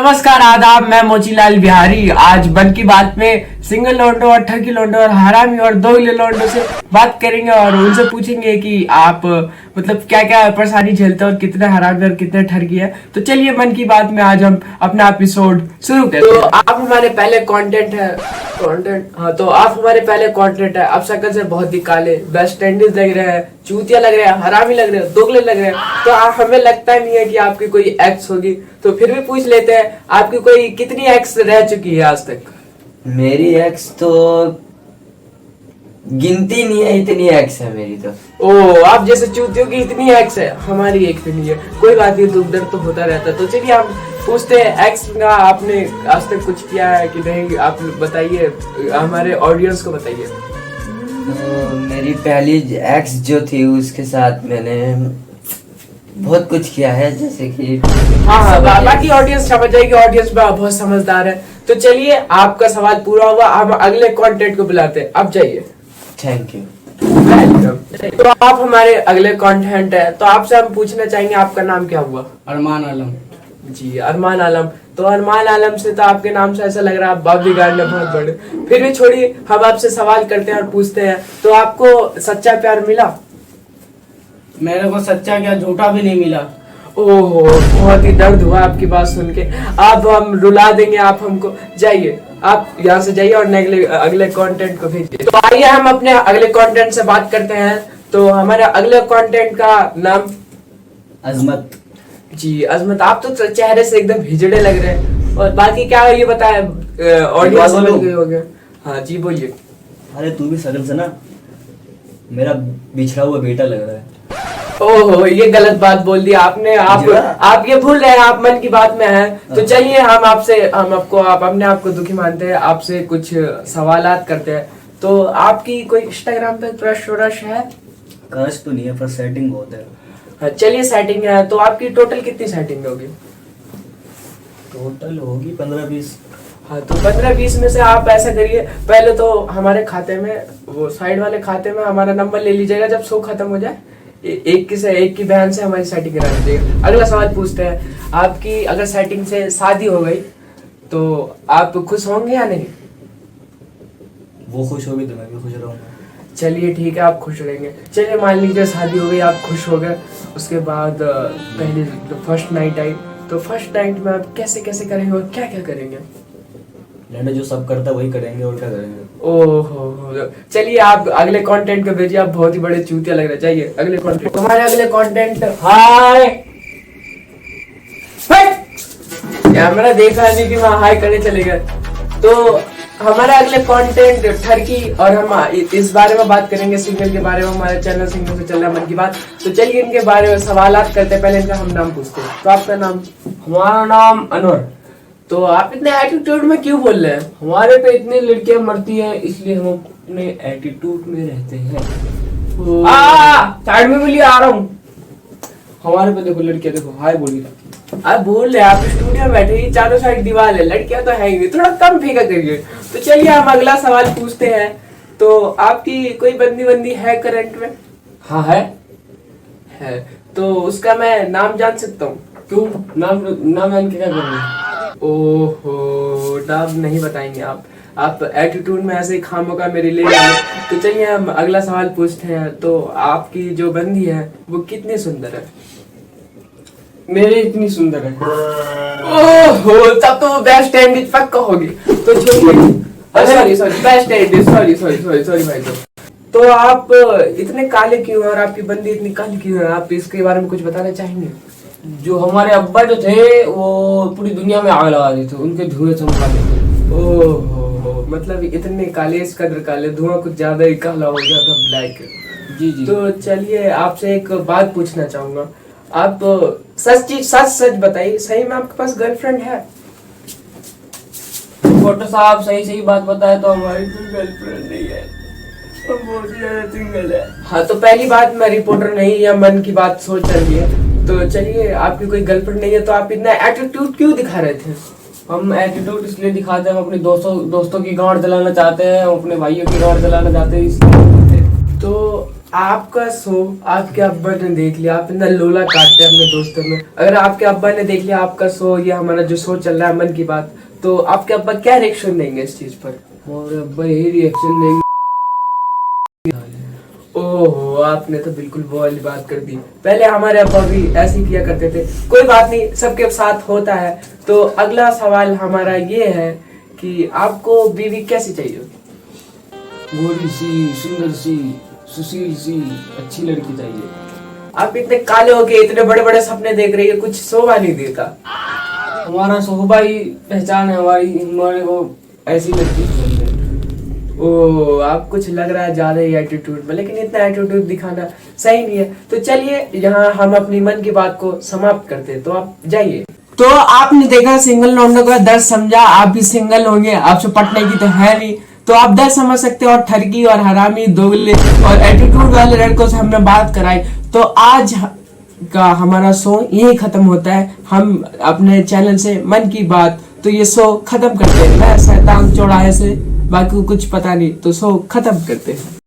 नमस्कार आदाब, मैं मोचीलाल बिहारी। आज मन की बात में सिंगल लोंडो और ठगी लोंडो और हरामी और दोगले लोंडो से बात करेंगे और उनसे पूछेंगे कि आप मतलब क्या क्या परेशानी झेलते हैं और कितने हरामी और कितने ठगी है। तो चलिए मन की बात में आज हम अपना एपिसोड शुरू करते हैं। तो आप हमारे पहले कंटेंट है। तो आप हमारे पहले कंटेंट है। आप शक्ल से बहुत ही काले, वेस्ट इंडीज लग रहे हैं, चूतिया लग रहे हैं, हरामी लग रहे हैं, दोगले लग रहे हैं। तो हमें लगता नहीं है कि आपकी कोई एक्स होगी, तो फिर भी पूछ लेते हैं आपकी कोई कितनी एक्स रह चुकी है आज तक? मेरी एक्स तो गिनती नहीं है, इतनी एक्स है मेरी तो। ओ, आप जैसे चूतियों की इतनी एक्स है, हमारी एक भी नहीं है। कोई बात नहीं, दुख दर्द तो होता रहता है। तो चलिए हम पूछते हैं एक्स का आपने आज तक कुछ किया है कि नहीं, आप बताइए, हमारे ऑडियंस को बताइए। तो मेरी पहली एक्स जो थी उसके साथ मैंने बहुत कुछ किया है, जैसे कि हाँ, बाकी ऑडियंस समझ जाएगी, ऑडियंस बहुत समझदार है। तो चलिए आपका सवाल पूरा हुआ, हम अगले कंटेंट को बुलाते हैं, आप जाइए। Thank you. तो आप हमारे अगले कंटेंट है, तो आपसे हम पूछना चाहेंगे आपका नाम क्या हुआ? अरमान आलम। जी, अरमान आलम। तो अरमान आलम से तो आपके नाम से ऐसा लग रहा है आप बाप बिगाड़ने बहुत बड़े। फिर भी छोड़िए, हम आपसे सवाल करते हैं और पूछते हैं, तो आपको सच्चा प्यार मिला? मेरे को सच्चा क्या झूठा भी नहीं मिला। ओहो, बहुत ही दर्द हुआ आपकी बात सुन के। आप हम रुला देंगे, आप हमको। जाइए, आप यहाँ से जाइए और अगले कंटेंट को भेजिए। तो आइए हम अपने अगले कंटेंट से बात करते हैं। तो हमारे अगले कंटेंट का नाम अजमत। जी, अजमत। आप तो चेहरे से एकदम हिजड़े लग रहे हैं। और बाकी क्या ये बताए, ऑडियंस समझ गए होंगे। हाँ जी, बोलिए। अरे तू भी शक्ल से ना मेरा बिछड़ा हुआ बेटा लग रहा है। ओहो, ये गलत बात बोल दी आपने। आप ये भूल रहे हैं, आप मन की बात में हैं। तो चलिए हम आप अपने आप को दुखी मानते हैं, आपसे कुछ सवालात करते हैं। तो आपकी कोई इंस्टाग्राम पे क्रश वरश है? क्रश तो नहीं है, पर सेटिंग बहुत है। हाँ, चलिए सेटिंग है। तो आपकी टोटल कितनी सेटिंग होगी? टोटल होगी 15-20। हाँ, तो 15-20 में से आप ऐसा करिए, पहले तो हमारे खाते में, वो साइड वाले खाते में हमारा नंबर ले लीजिएगा। जब शो खत्म हो जाए, एक की बहन से हमारी सेटिंग करा दीजिएगा। अगला सवाल पूछते हैं, आपकी अगर सेटिंग से शादी हो गई तो आप खुश होंगे या नहीं? वो खुश होगी तो मैं भी खुश रहूंगा। चलिए ठीक है, आप खुश रहेंगे। चलिए मान लीजिए शादी हो गई, आप खुश हो गए। उसके बाद पहले फर्स्ट नाइट आई, तो फर्स्ट नाइट में आप कैसे कैसे करेंगे और क्या क्या करेंगे? लड़े जो सब करता वही करेंगे, और क्या करेंगे। ओहो, चलिए आप अगले कंटेंट को भेजिए। आप बहुत ही बड़े चूतिया लग रहे हैं। चाहिए अगले कंटेंट। हमारे अगले कंटेंट, हाय। कैमरा देखा नहीं कि वहाँ हाय करने चले गए। तो हमारा अगले कंटेंट ठरकी, और हम इस बारे में बात करेंगे, सिंगल के बारे में। हमारे चैनल सिंगल से चल रहा है मन की बात। तो चलिए इनके बारे में सवालात करते हैं। पहले इनका हम नाम पूछते हैं। तो आपका नाम? हमारा नाम अनवर। तो आप इतने एटीट्यूड में क्यों बोल रहे हैं? हमारे पे इतनी लड़कियां मरती हैं, इसलिए हम अपने एटीट्यूड में रहते हैं। साइड में मिलिए, आ रहा हूँ। हमारे पे देखो लड़कियां, देखो हाय बोलिए। आप बोल रहे हैं, आप स्टूडियो में बैठे, ये चारों साइड दीवार है, लड़कियां तो है ही नहीं, थोड़ा कम फेंका करिए। तो चलिए हम अगला सवाल पूछते हैं। तो आपकी कोई बंदी है करंट में? हाँ है। तो उसका मैं नाम जान सकता हूँ? क्यों? नाम जान के क्या करेंगे? ओहो, नाम नहीं बताएंगे आप एटीट्यूड में ऐसे ही खामों का मेरे लिए। तो चलिए हम अगला सवाल पूछते हैं। तो आपकी जो बंदी है वो कितनी सुंदर है? मेरी इतनी सुंदर है। ओहो, तब तो बेस्ट एंड पक्का होगी। तो सॉरी बेस्ट एंड सॉरी भाई। तो आप इतने काले क्यों हैं और आपकी बंदी इतनी काली क्यों है? आप इसके बारे में कुछ बताना चाहेंगे? जो हमारे अब्बा जो थे वो पूरी दुनिया में आग लगा देते थे, उनके धुएं चमका देते। ओहो, मतलब इतने काले, इस कदर काले, धुआं कुछ ज्यादा ही काला हो गया था, ब्लैक। जी। तो चलिए आपसे एक बात पूछना चाहूंगा। आप सच बताइए, सही में आपके पास गर्लफ्रेंड है? फोटो साहब सही बात बताए तो हमारी कोई गर्लफ्रेंड नहीं है, हम बहुत ज्यादा सिंगल है। हाँ, तो पहली बात, मैं रिपोर्टर नहीं या मन की बात सोच रही है। तो चलिए आपकी कोई गर्लफ्रेंड नहीं है, तो आप इतना एटीट्यूड क्यों दिखा रहे थे? हम एटीट्यूड इसलिए दिखाते हैं, हम अपने दोस्तों की गांड जलाना चाहते हैं, हम अपने भाइयों की गांड जलाना चाहते हैं, इसलिए। तो आपका शो आपके अब्बा ने देख लिया, आप इतना लोला काटते हैं अपने दोस्तों में। अगर आपके अब्बा ने देख लिया आपका शो, ये हमारा जो शो चल रहा है मन की बात, तो आपके अब्बा क्या रिएक्शन देंगे इस चीज पर? और अब्बा यही रिएक्शन देंगे। ओहो, आपने तो बिल्कुल वो वाली बात कर दी। पहले हमारे अब्बा भी ऐसे ही किया करते थे। कोई बात नहीं, सबके साथ होता है। तो अगला सवाल हमारा ये है कि आपको बीवी कैसी चाहिए? गोरी सी, सुंदर सी, सुशील सी, अच्छी लड़की चाहिए। आप इतने काले हो के इतने बड़े बड़े सपने देख रही है, कुछ शोभा नहीं देता। हमारा शोभा ही पहचान है हमारी, हमारे को ऐसी लड़की पसंद है। ओ, आप कुछ लग रहा है ज्यादा ही एटीट्यूड में, लेकिन इतना एटीट्यूड दिखाना सही नहीं है। तो चलिए यहाँ हम अपनी मन की बात को समाप्त करते हैं, तो आप जाइए। तो आपने देखा सिंगल लौंडों का दर्द समझा। आप भी सिंगल होंगे, आपसे पटने की तो है नहीं, तो आप दर्द समझ सकते हो। और ठरकी और हरामी, दोगले और एटीट्यूड वाले लड़कों से हमने बात कराई। तो आज का हमारा शो यही खत्म होता है। हम अपने चैनल से मन की बात, तो ये शो खत्म करते हैं। मैं शैतान चौराहे से, बाकी को कुछ पता नहीं, तो शो खत्म करते हैं।